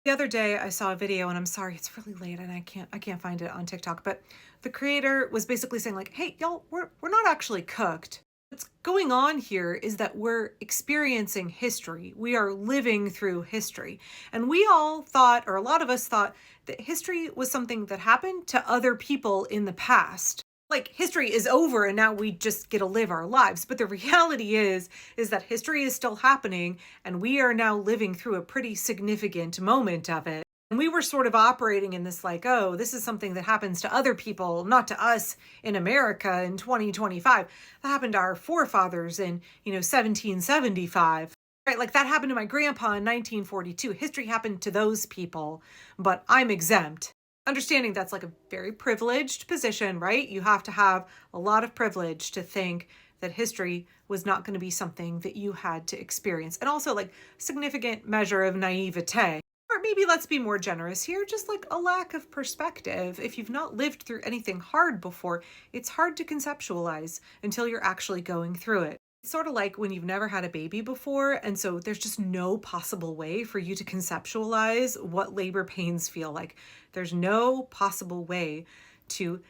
The other day I saw a video, and I'm sorry, it's really late and I can't find it on TikTok, but the creator was basically saying like, "Hey, y'all, we're not actually cooked. What's going on here is that we're experiencing history. We are living through history." And we all thought, or a lot of us thought, that history was something that happened to other people in the past. Like history is over and now we just get to live our lives. But the reality is that history is still happening and we are now living through a pretty significant moment of it. And we were sort of operating in this like, oh, this is something that happens to other people, not to us in America in 2025. That happened to our forefathers in, 1775. Right? Like that happened to my grandpa in 1942. History happened to those people, but I'm exempt. Understanding that's like a very privileged position, right? You have to have a lot of privilege to think that history was not going to be something that you had to experience. And also like significant measure of naivete. Or maybe let's be more generous here, just like a lack of perspective. If you've not lived through anything hard before, it's hard to conceptualize until you're actually going through it. It's sort of like when you've never had a baby before, and so there's just no possible way for you to conceptualize what labor pains feel like. There's no possible way to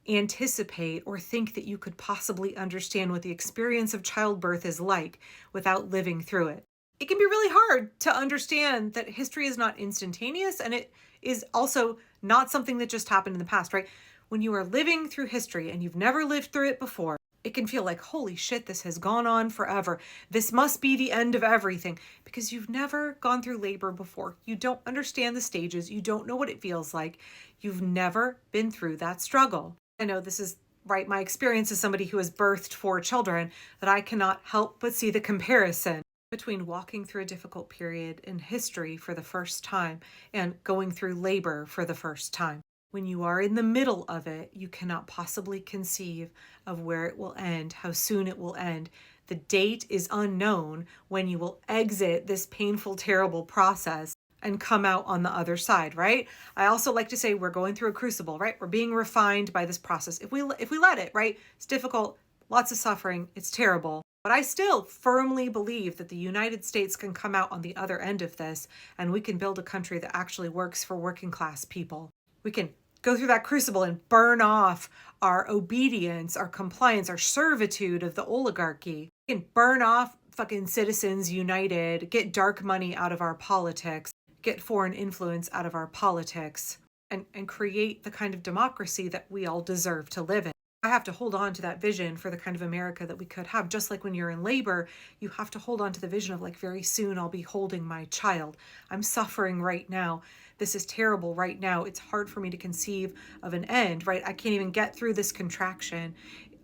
anticipate or think that you could possibly understand what the experience of childbirth is like without living through it. It can be really hard to understand that history is not instantaneous, and it is also not something that just happened in the past, right? When you are living through history and you've never lived through it before, it can feel like, holy shit, this has gone on forever. This must be the end of everything because you've never gone through labor before. You don't understand the stages. You don't know what it feels like. You've never been through that struggle. I know this is right. My experience as somebody who has birthed 4 children, that I cannot help but see the comparison between walking through a difficult period in history for the first time and going through labor for the first time. When you are in the middle of it, you cannot possibly conceive of where it will end, how soon it will end. The date is unknown when you will exit this painful, terrible process and come out on the other side, right? I also like to say we're going through a crucible, right? We're being refined by this process. If we let it, right? It's difficult, lots of suffering, it's terrible. But I still firmly believe that the United States can come out on the other end of this and we can build a country that actually works for working class people. We can go through that crucible and burn off our obedience, our compliance, our servitude of the oligarchy. We can burn off fucking Citizens United, get dark money out of our politics, get foreign influence out of our politics, and create the kind of democracy that we all deserve to live in. I have to hold on to that vision for the kind of America that we could have. Just like when you're in labor, you have to hold on to the vision of like, very soon I'll be holding my child. I'm suffering right now. This is terrible right now. It's hard for me to conceive of an end, right? I can't even get through this contraction.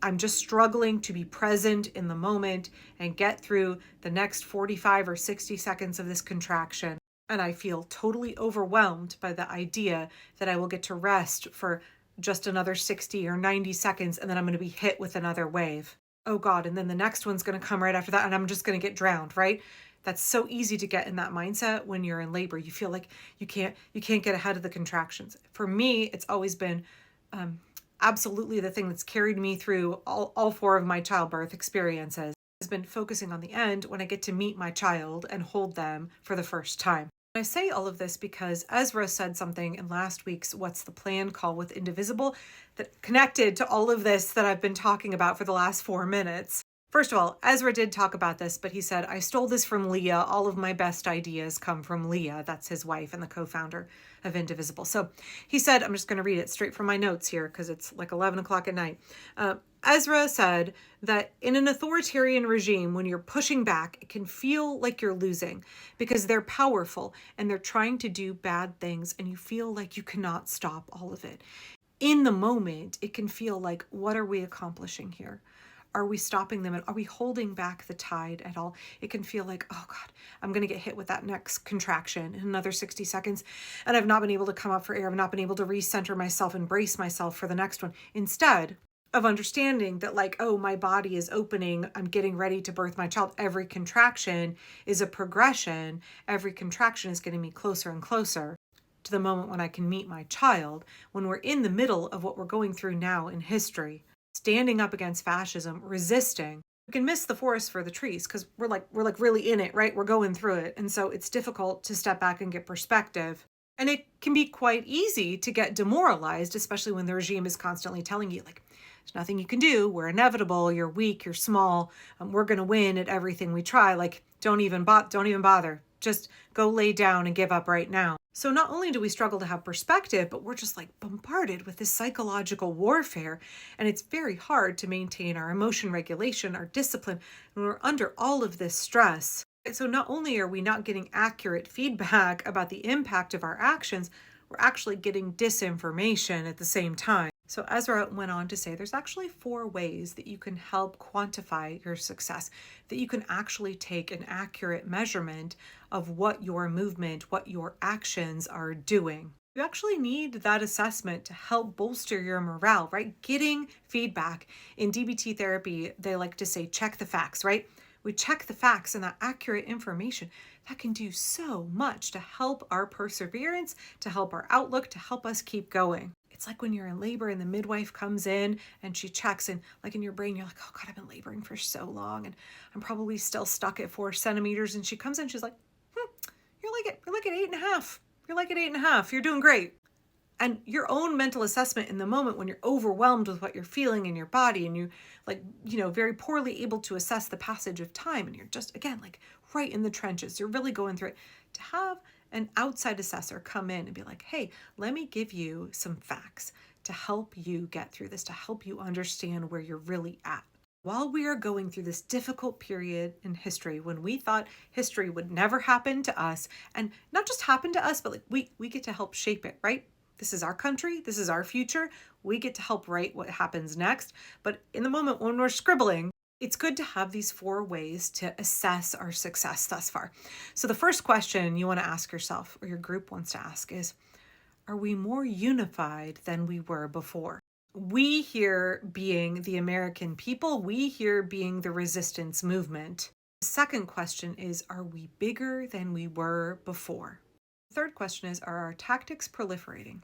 I'm just struggling to be present in the moment and get through the next 45 or 60 seconds of this contraction. And I feel totally overwhelmed by the idea that I will get to rest for just another 60 or 90 seconds and then I'm going to be hit with another wave. Oh God, and then the next one's going to come right after that and I'm just going to get drowned, right? That's so easy to get in that mindset when you're in labor. You feel like you can't get ahead of the contractions. For me, it's always been absolutely the thing that's carried me through all 4 of my childbirth experiences has been focusing on the end when I get to meet my child and hold them for the first time. I say all of this because Ezra said something in last week's What's the Plan call with Indivisible that connected to all of this that I've been talking about for the last 4 minutes. First of all, Ezra did talk about this, but he said, I stole this from Leah. All of my best ideas come from Leah. That's his wife and the co-founder of Indivisible. So he said, I'm just going to read it straight from my notes here because it's like 11 o'clock at night. Ezra said that in an authoritarian regime, when you're pushing back, it can feel like you're losing because they're powerful and they're trying to do bad things and you feel like you cannot stop all of it. In the moment, it can feel like, what are we accomplishing here? Are we stopping them? And are we holding back the tide at all? It can feel like, oh God, I'm going to get hit with that next contraction in another 60 seconds. And I've not been able to come up for air. I've not been able to recenter myself and brace myself for the next one. Instead of understanding that like, oh, my body is opening. I'm getting ready to birth my child. Every contraction is a progression. Every contraction is getting me closer and closer to the moment when I can meet my child, when we're in the middle of what we're going through now in history. Standing up against fascism, resisting. We can miss the forest for the trees because we're like really in it, right? We're going through it. And so it's difficult to step back and get perspective And it can be quite easy to get demoralized, especially when the regime is constantly telling you, like, there's nothing you can do. We're inevitable. You're weak. You're small. We're going to win at everything we try. Like, don't even bother. Just go lay down and give up right now. So not only do we struggle to have perspective, but we're just like bombarded with this psychological warfare. And it's very hard to maintain our emotion regulation, our discipline, when we're under all of this stress. So not only are we not getting accurate feedback about the impact of our actions, we're actually getting disinformation at the same time. So Ezra went on to say there's actually 4 ways that you can help quantify your success, that you can actually take an accurate measurement of what your movement, what your actions are doing. You actually need that assessment to help bolster your morale, right? Getting feedback. In DBT therapy, they like to say, check the facts, right? We check the facts and that accurate information. That can do so much to help our perseverance, to help our outlook, to help us keep going. It's like when you're in labor and the midwife comes in and she checks, and like in your brain, you're like, oh God, I've been laboring for so long and I'm probably still stuck at 4 centimeters. And she comes in, she's like, you're like at 8.5. You're like at 8.5. You're doing great. And your own mental assessment in the moment when you're overwhelmed with what you're feeling in your body and you very poorly able to assess the passage of time, and you're just, again, like right in the trenches, you're really going through it, to have an outside assessor come in and be like, hey, let me give you some facts to help you get through this, to help you understand where you're really at. While we are going through this difficult period in history, when we thought history would never happen to us, and not just happen to us, but like we get to help shape it, right? This is our country. This is our future. We get to help write what happens next. But in the moment when we're scribbling, it's good to have these 4 ways to assess our success thus far. So the first question you want to ask yourself, or your group wants to ask, is, are we more unified than we were before? We here being the American people, we here being the resistance movement. The second question is, are we bigger than we were before? The third question is, are our tactics proliferating?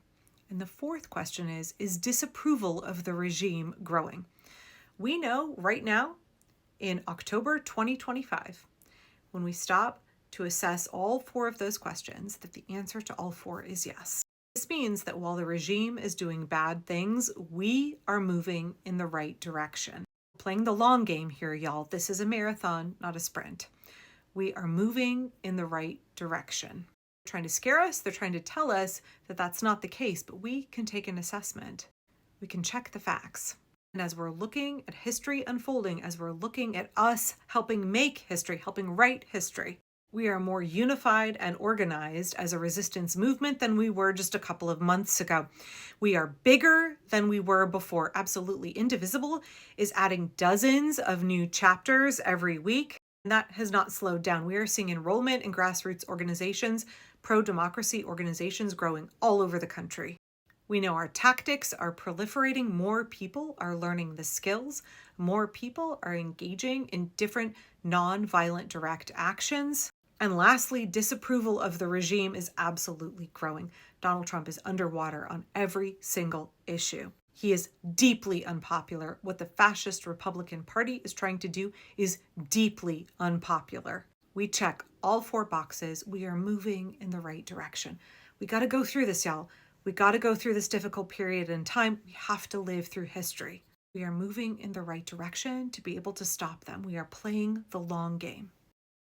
And the fourth question is disapproval of the regime growing? We know right now, in October 2025, when we stop to assess all 4 of those questions, that the answer to all 4 is yes. This means that while the regime is doing bad things, we are moving in the right direction. Playing the long game here, y'all. This is a marathon, not a sprint. We are moving in the right direction. They're trying to scare us. They're trying to tell us that that's not the case, but we can take an assessment. We can check the facts. And as we're looking at history unfolding, as we're looking at us helping make history, helping write history, we are more unified and organized as a resistance movement than we were just a couple of months ago. We are bigger than we were before. Absolutely. Indivisible is adding dozens of new chapters every week, and that has not slowed down. We are seeing enrollment in grassroots organizations, pro-democracy organizations growing all over the country. We know our tactics are proliferating. More people are learning the skills. More people are engaging in different non-violent direct actions. And lastly, disapproval of the regime is absolutely growing. Donald Trump is underwater on every single issue. He is deeply unpopular. What the fascist Republican Party is trying to do is deeply unpopular. We check all 4 boxes. We are moving in the right direction. We got to go through this, y'all. We got to go through this difficult period in time. We have to live through history. We are moving in the right direction to be able to stop them. We are playing the long game.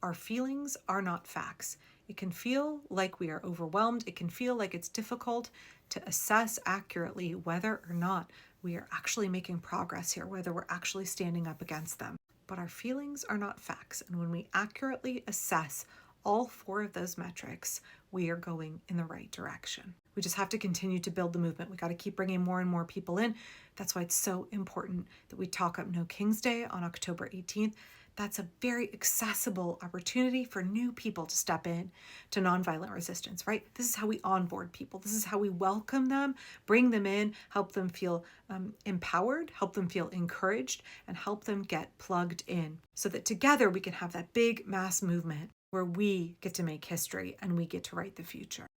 Our feelings are not facts. It can feel like we are overwhelmed. It can feel like it's difficult to assess accurately whether or not we are actually making progress here, whether we're actually standing up against them. But our feelings are not facts. And when we accurately assess all 4 of those metrics, we are going in the right direction. We just have to continue to build the movement. We got to keep bringing more and more people in. That's why it's so important that we talk up No King's Day on October 18th. That's a very accessible opportunity for new people to step in to nonviolent resistance, right? This is how we onboard people. This is how we welcome them, bring them in, help them feel empowered, help them feel encouraged, and help them get plugged in so that together we can have that big mass movement where we get to make history and we get to write the future.